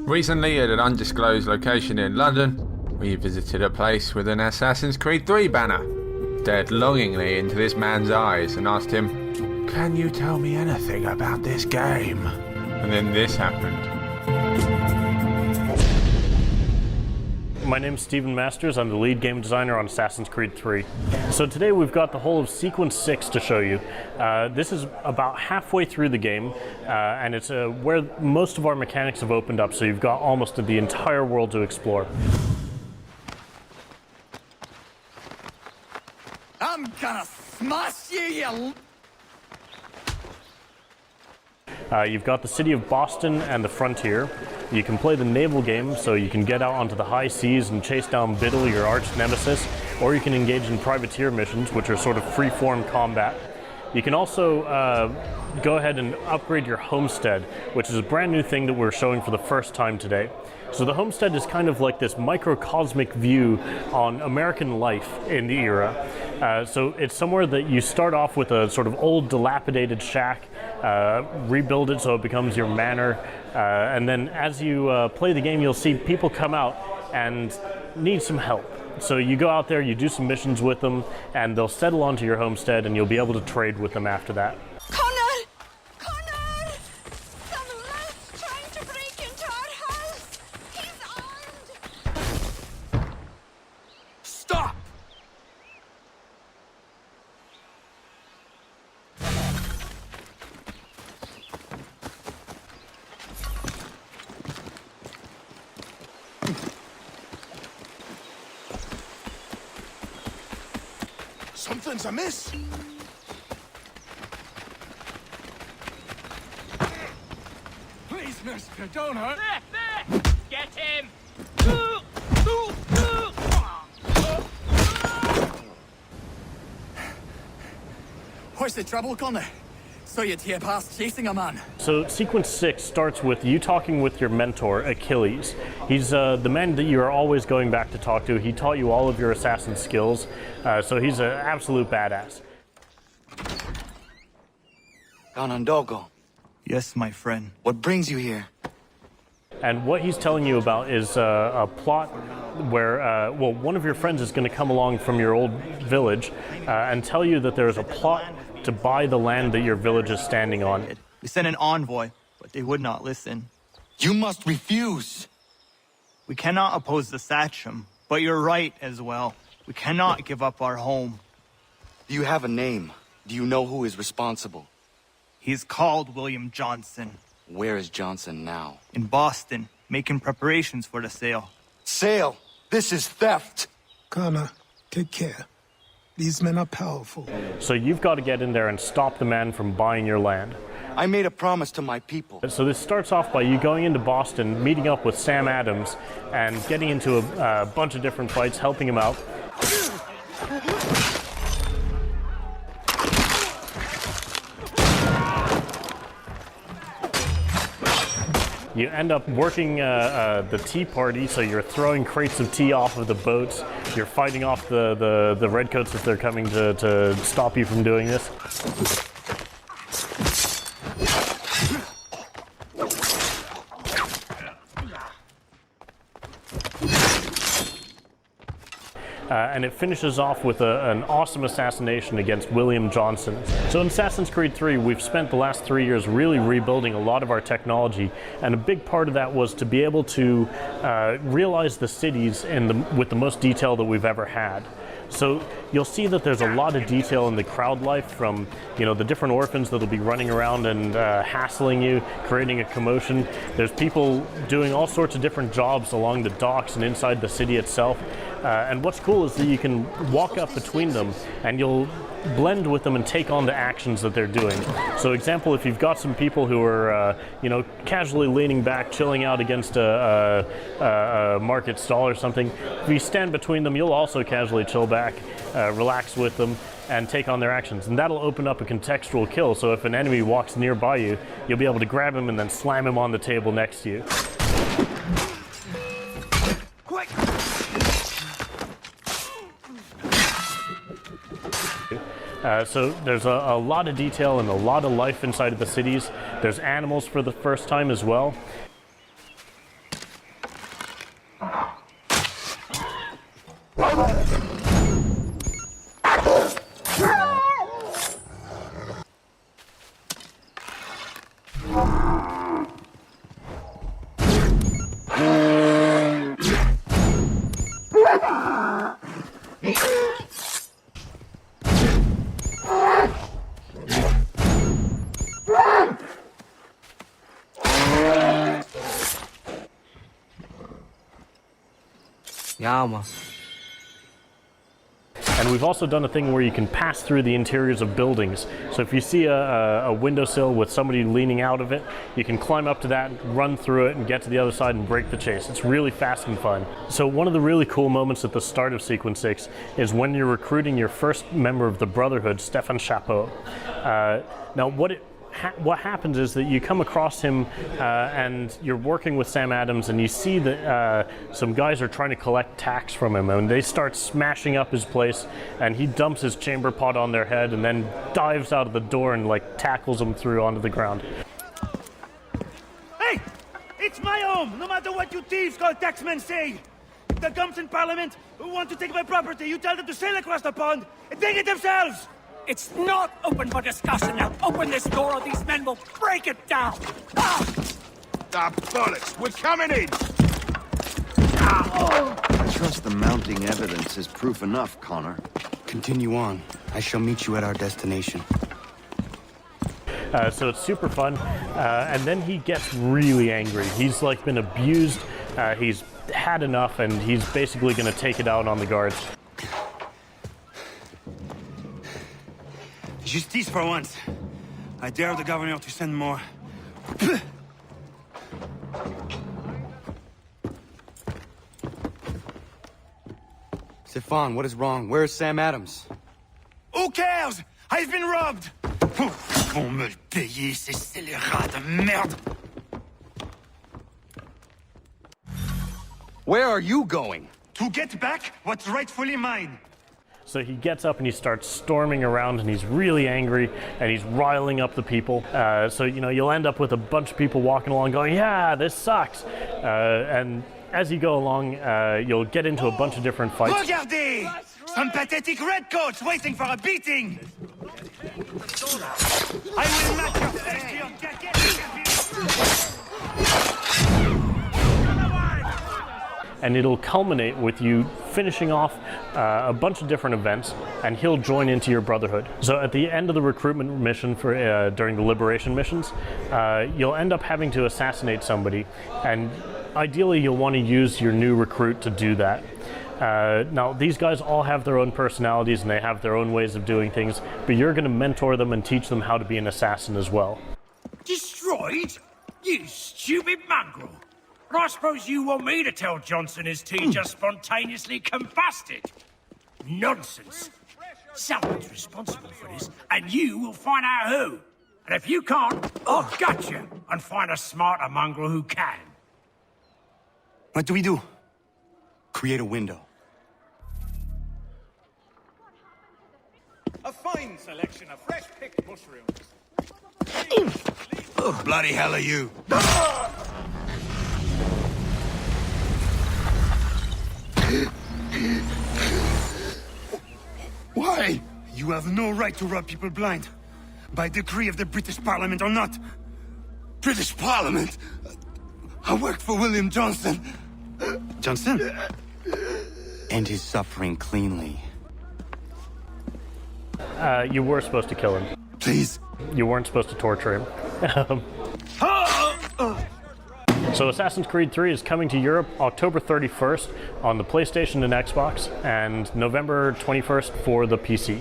Recently, at an undisclosed location in London, we visited a place with an Assassin's Creed 3 banner. Stared longingly into this man's eyes and asked him, "Can you tell me anything about this game?" And then this happened. My name's Stephen Masters. I'm the lead game designer on Assassin's Creed 3. So today we've got the whole of Sequence 6 to show you. This is about halfway through the game, and it's where most of our mechanics have opened up, so you've got almost the entire world to explore. I'm gonna smash you, You've got the city of Boston and the frontier. You can play the naval game, so you can get out onto the high seas and chase down Biddle, your arch nemesis, or you can engage in privateer missions, which are sort of free-form combat. You can also go ahead and upgrade your homestead, which is a brand new thing that we're showing for the first time today. So the homestead is kind of like this microcosmic view on American life in the era. So it's somewhere that you start off with a sort of old dilapidated shack, rebuild it so it becomes your manor, and then as you play the game, you'll see people come out and need some help. So you go out there, you do some missions with them, and they'll settle onto your homestead, and you'll be able to trade with them after that. Connor! Connor! Some lad's trying to break into our house! He's armed! Stop! Something's amiss. Please, mister, don't hurt. There! Get him! What's the trouble, Connor? So you'd hear past chasing a man. So Sequence 6 starts with you talking with your mentor, Achilles. He's the man that you are always going back to talk to. He taught you all of your assassin skills, so he's an absolute badass. Ganondogo, Yes, my friend. what brings you here? And what he's telling you about is a plot where, well, one of your friends is going to come along from your old village and tell you that there's a plot to buy the land that your village is standing on. We sent an envoy, but they would not listen. You must refuse. We cannot oppose the Sachem, but you're right as well. We cannot give up our home. Do you have a name? Do you know who is responsible? He's called William Johnson, Where is Johnson now? in Boston, making preparations for the sale. Sale! This is theft! Connor, take care. These men are powerful. So you've got to get in there and stop the man from buying your land. I made a promise to my people. So this starts off by you going into Boston, meeting up with Sam Adams, and getting into a bunch of different fights, helping him out. You end up working the tea party, so you're throwing crates of tea off of the boats. You're fighting off the redcoats as they're coming to stop you from doing this. And it finishes off with an awesome assassination against William Johnson. So in Assassin's Creed 3, we've spent the last 3 years really rebuilding a lot of our technology, and a big part of that was to be able to realize the cities with the most detail that we've ever had. So you'll see that there's a lot of detail in the crowd life, from the different orphans that'll be running around and hassling you, creating a commotion. There's people doing all sorts of different jobs along the docks and inside the city itself. And what's cool is that you can walk up between them and you'll blend with them and take on the actions that they're doing. So example, if you've got some people who are casually leaning back, chilling out against a market stall or something, if you stand between them, you'll also casually chill back, relax with them, and take on their actions. And that'll open up a contextual kill, so if an enemy walks nearby you, you'll be able to grab him and then slam him on the table next to you. So there's a lot of detail and a lot of life inside of the cities. There's animals for the first time as well. Yama. And we've also done a thing where you can pass through the interiors of buildings. So if you see a windowsill with somebody leaning out of it, you can climb up to that, run through it, and get to the other side and break the chase. It's really fast and fun. So one of the really cool moments at the start of Sequence 6 is when you're recruiting your first member of the Brotherhood, Stefan Chapeau. Now what happens is that you come across him and you're working with Sam Adams, and you see that some guys are trying to collect tax from him, and they start smashing up his place, and he dumps his chamber pot on their head and then dives out of the door and like tackles them through onto the ground. Hey! It's my home, no matter what you thieves called taxmen say! The gums in Parliament who want to take my property, you tell them to sail across the pond and take it themselves! It's not open for discussion now. Open this door or these men will break it down. Ah, bollocks! We're coming in! I trust the mounting evidence is proof enough, Connor. Continue on. I shall meet you at our destination. So it's super fun, and then he gets really angry. He's like been abused, he's had enough, and he's basically going to take it out on the guards. Justice for once. I dare the governor to send more. Stefan, what is wrong? Where is Sam Adams? Who cares? I've been robbed! On me le payer, ces scélérats de merde! Where are you going? To get back what's rightfully mine! So he gets up and he starts storming around, and he's really angry, and he's riling up the people. So, you know, you'll end up with a bunch of people walking along going, yeah, this sucks. And as you go along, you'll get into a bunch of different fights. Regardez! Some pathetic redcoats waiting for a beating! I will match your face to your jacket! And it'll culminate with you finishing off a bunch of different events, and he'll join into your Brotherhood. So at the end of the recruitment mission for during the liberation missions, you'll end up having to assassinate somebody, and ideally you'll want to use your new recruit to do that. Now, these guys all have their own personalities and they have their own ways of doing things, but you're going to mentor them and teach them how to be an assassin as well. destroyed? You stupid mongrel. And I suppose you want me to tell Johnson his tea just spontaneously combusted? Nonsense. Someone's responsible for this, and you will find out who. And if you can't, I'll gut you and find a smarter mongrel who can. What do we do? Create a window. A fine selection of fresh-picked mushrooms. Bloody hell are you? Why? You have no right to rob people blind. By decree of the British Parliament or not. British Parliament? I work for William Johnson. Johnson? End his suffering cleanly. You were supposed to kill him. Please. You weren't supposed to torture him. So Assassin's Creed 3 is coming to Europe October 31st on the PlayStation and Xbox, and November 21st for the PC.